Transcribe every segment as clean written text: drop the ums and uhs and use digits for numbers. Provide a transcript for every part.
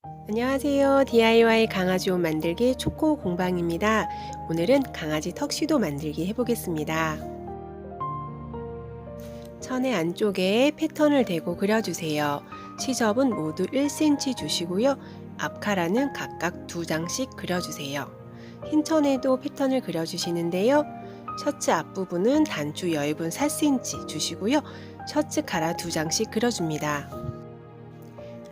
안녕하세요. DIY 강아지 옷 만들기 초코 공방입니다. 오늘은 강아지 턱시도 만들기 해보겠습니다. 천의 안쪽에 패턴을 대고 그려주세요. 시접은 모두 1cm 주시고요. 앞카라는 각각 2장씩 그려주세요. 흰 천에도 패턴을 그려주시는데요. 셔츠 앞부분은 단추 여입은 4cm 주시고요. 셔츠 카라 2장씩 그려줍니다.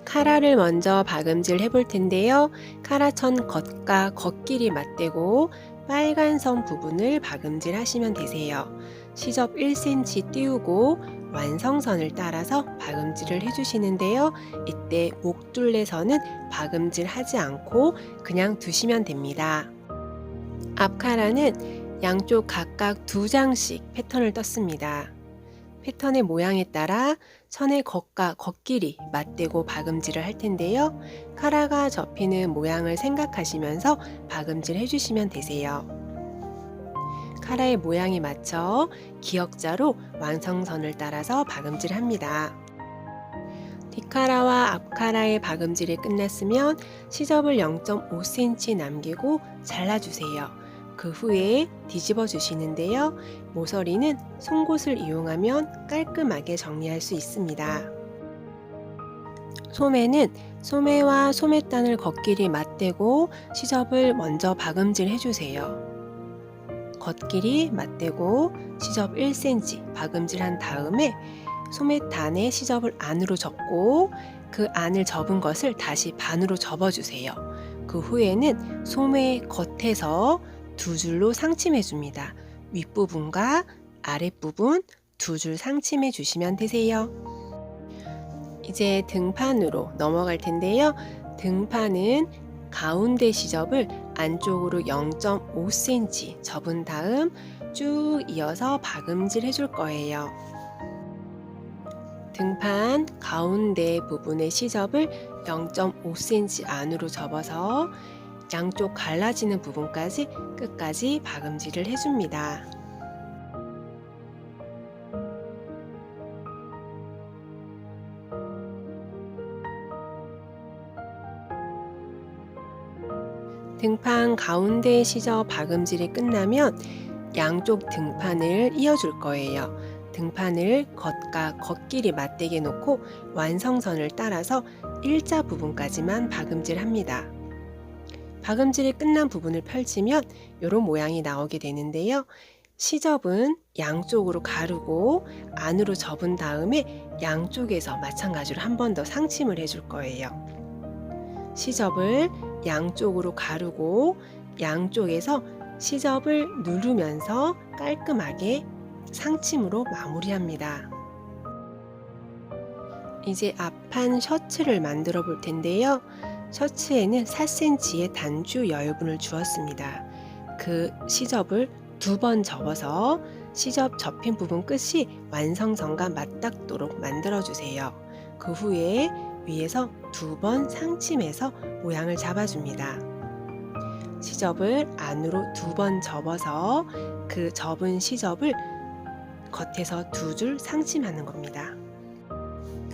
카라를 먼저 박음질 해볼 텐데요. 카라천 겉과 겉길이 맞대고 빨간 선 부분을 박음질 하시면 되세요. 시접 1cm 띄우고 완성선을 따라서 박음질을 해주시는데요. 이때 목둘레선은 박음질 하지 않고 그냥 두시면 됩니다. 앞카라는 양쪽 각각 2장씩 패턴을 떴습니다. 패턴의 모양에 따라 천의 겉과 겉길이 맞대고 박음질을 할 텐데요. 카라가 접히는 모양을 생각하시면서 박음질 해주시면 되세요. 카라의 모양에 맞춰 기역자로 완성선을 따라서 박음질 합니다. 뒷카라와 앞카라의 박음질이 끝났으면 시접을 0.5cm 남기고 잘라주세요. 그 후에 뒤집어 주시는데요. 모서리는 송곳을 이용하면 깔끔하게 정리할 수 있습니다. 소매는 소매와 소매단을 겉길이 맞대고 시접을 먼저 박음질 해주세요. 겉길이 맞대고 시접 1cm 박음질한 다음에 소매단에 시접을 안으로 접고 그 안을 접은 것을 다시 반으로 접어주세요. 그 후에는 소매 겉에서 2줄로 상침해 줍니다. 윗부분과 아랫부분 2줄 상침해 주시면 되세요. 이제 등판으로 넘어갈 텐데요. 등판은 가운데 시접을 안쪽으로 0.5cm 접은 다음 쭉 이어서 박음질 해줄 거예요. 등판 가운데 부분의 시접을 0.5cm 안으로 접어서 양쪽 갈라지는 부분까지 끝까지 박음질을 해줍니다. 등판 가운데 시접 박음질이 끝나면 양쪽 등판을 이어줄 거예요. 등판을 겉과 겉길이 맞대게 놓고 완성선을 따라서 일자 부분까지만 박음질 합니다. 박음질이 끝난 부분을 펼치면 이런 모양이 나오게 되는데요. 시접은 양쪽으로 가르고 안으로 접은 다음에 양쪽에서 마찬가지로 한 번 더 상침을 해줄 거예요. 시접을 양쪽으로 가르고 양쪽에서 시접을 누르면서 깔끔하게 상침으로 마무리합니다. 이제 앞판 셔츠를 만들어 볼 텐데요. 셔츠에는 4cm의 단추 여유분을 주었습니다. 그 시접을 2번 접어서 시접 접힌 부분 끝이 완성선과 맞닿도록 만들어 주세요. 그 후에 위에서 2번 상침해서 모양을 잡아줍니다. 시접을 안으로 2번 접어서 그 접은 시접을 겉에서 2줄 상침하는 겁니다.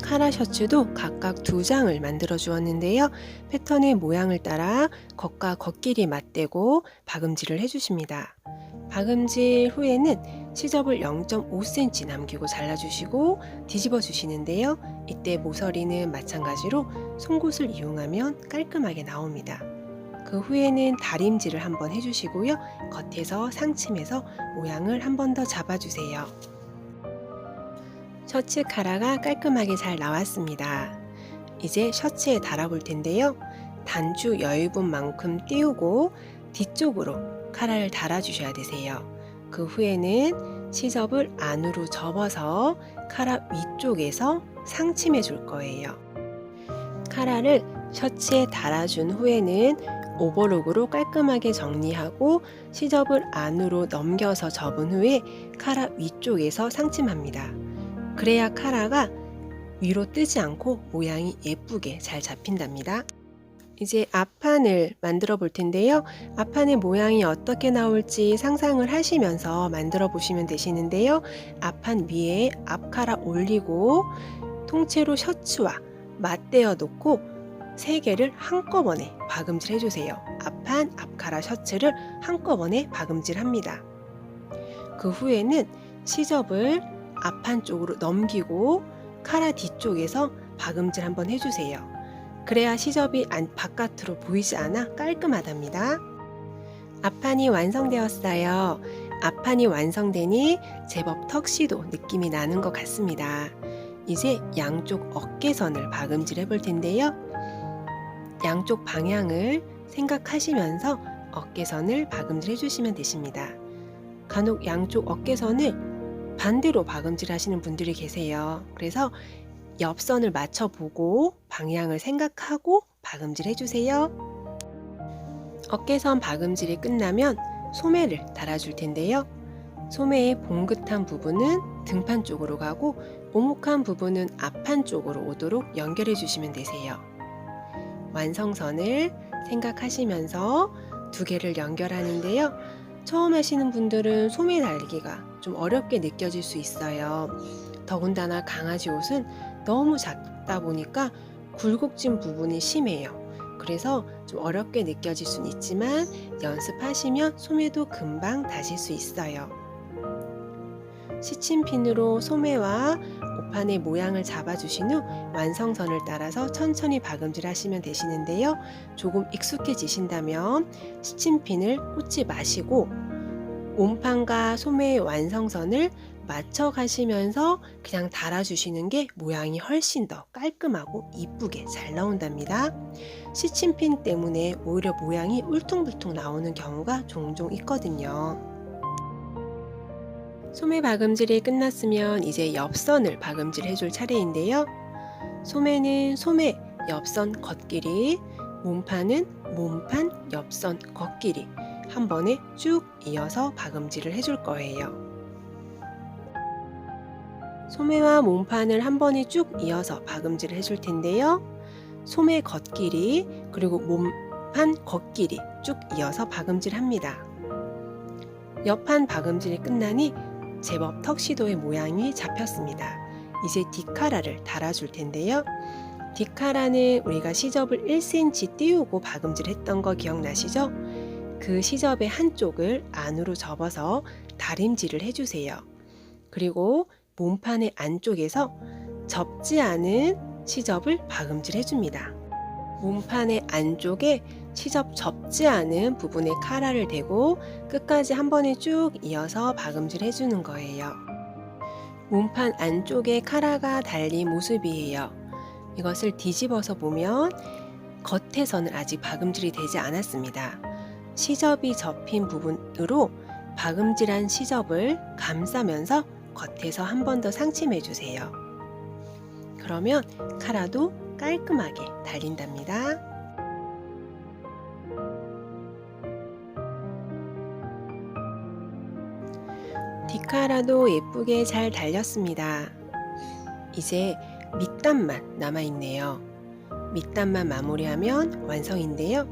카라 셔츠도 각각 2장을 만들어 주었는데요. 패턴의 모양을 따라 겉과 겉길이 맞대고 박음질을 해주십니다. 박음질 후에는 시접을 0.5cm 남기고 잘라주시고 뒤집어 주시는데요. 이때 모서리는 마찬가지로 송곳을 이용하면 깔끔하게 나옵니다. 그 후에는 다림질을 한번 해주시고요. 겉에서 상침해서 모양을 한 번 더 잡아주세요. 셔츠 카라가 깔끔하게 잘 나왔습니다. 이제 셔츠에 달아볼 텐데요. 단추 여유분만큼 띄우고 뒤쪽으로 카라를 달아주셔야 되세요. 그 후에는 시접을 안으로 접어서 카라 위쪽에서 상침해 줄 거예요. 카라를 셔츠에 달아준 후에는 오버록으로 깔끔하게 정리하고 시접을 안으로 넘겨서 접은 후에 카라 위쪽에서 상침합니다. 그래야 카라가 위로 뜨지 않고 모양이 예쁘게 잘 잡힌답니다. 이제 앞판을 만들어 볼 텐데요. 앞판의 모양이 어떻게 나올지 상상을 하시면서 만들어 보시면 되시는데요. 앞판 위에 앞카라 올리고 통째로 셔츠와 맞대어 놓고 3개를 한꺼번에 박음질 해주세요. 앞판, 앞카라 셔츠를 한꺼번에 박음질 합니다. 그 후에는 시접을 앞판 쪽으로 넘기고 카라 뒤쪽에서 박음질 한번 해주세요. 그래야 시접이 바깥으로 보이지 않아 깔끔하답니다. 앞판이 완성되었어요. 앞판이 완성되니 제법 턱시도 느낌이 나는 것 같습니다. 이제 양쪽 어깨선을 박음질 해볼 텐데요. 양쪽 방향을 생각하시면서 어깨선을 박음질 해주시면 되십니다. 간혹 양쪽 어깨선을 반대로 박음질 하시는 분들이 계세요. 그래서 옆선을 맞춰보고 방향을 생각하고 박음질 해주세요. 어깨선 박음질이 끝나면 소매를 달아줄 텐데요. 소매의 봉긋한 부분은 등판 쪽으로 가고 오목한 부분은 앞판 쪽으로 오도록 연결해 주시면 되세요. 완성선을 생각하시면서 2개를 연결하는데요. 처음 하시는 분들은 소매 달기가 좀 어렵게 느껴질 수 있어요. 더군다나 강아지 옷은 너무 작다 보니까 굴곡진 부분이 심해요. 그래서 좀 어렵게 느껴질 수는 있지만 연습하시면 소매도 금방 다실 수 있어요. 시침핀으로 소매와 옷판의 모양을 잡아주신 후 완성선을 따라서 천천히 박음질 하시면 되시는데요. 조금 익숙해지신다면 시침핀을 꽂지 마시고 몸판과 소매의 완성선을 맞춰 가시면서 그냥 달아주시는 게 모양이 훨씬 더 깔끔하고 이쁘게 잘 나온답니다. 시침핀 때문에 오히려 모양이 울퉁불퉁 나오는 경우가 종종 있거든요. 소매 박음질이 끝났으면 이제 옆선을 박음질 해줄 차례인데요. 소매는 소매 옆선 겉길이, 몸판은 몸판 옆선 겉길이 한 번에 쭉 이어서 박음질을 해줄 거예요. 소매와 몸판을 한 번에 쭉 이어서 박음질을 해줄 텐데요. 소매 겉길이 그리고 몸판 겉길이 쭉 이어서 박음질 합니다. 옆판 박음질이 끝나니 제법 턱시도의 모양이 잡혔습니다. 이제 뒷카라를 달아줄 텐데요. 뒷카라는 우리가 시접을 1cm 띄우고 박음질 했던 거 기억나시죠? 그 시접의 한쪽을 안으로 접어서 다림질을 해주세요. 그리고 몸판의 안쪽에서 접지 않은 시접을 박음질 해줍니다. 몸판의 안쪽에 시접 접지 않은 부분에 카라를 대고 끝까지 한 번에 쭉 이어서 박음질 해주는 거예요. 몸판 안쪽에 카라가 달린 모습이에요. 이것을 뒤집어서 보면 겉에서는 아직 박음질이 되지 않았습니다. 시접이 접힌 부분으로 박음질한 시접을 감싸면서 겉에서 한 번 더 상침해 주세요. 그러면 카라도 깔끔하게 달린답니다. 뒷카라도 예쁘게 잘 달렸습니다. 이제 밑단만 남아있네요. 밑단만 마무리하면 완성인데요.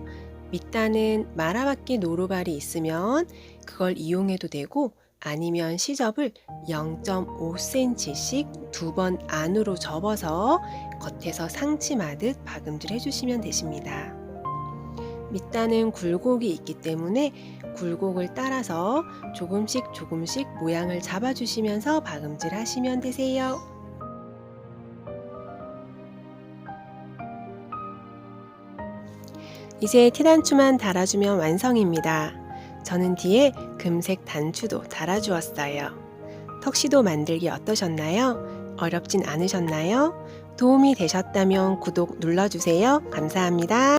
밑단은 마라바퀴 노루발이 있으면 그걸 이용해도 되고 아니면 시접을 0.5cm씩 2번 안으로 접어서 겉에서 상침하듯 박음질 해주시면 되십니다. 밑단은 굴곡이 있기 때문에 굴곡을 따라서 조금씩 모양을 잡아주시면서 박음질 하시면 되세요. 이제 티단추만 달아주면 완성입니다. 저는 뒤에 금색 단추도 달아주었어요. 턱시도 만들기 어떠셨나요? 어렵진 않으셨나요? 도움이 되셨다면 구독 눌러주세요. 감사합니다.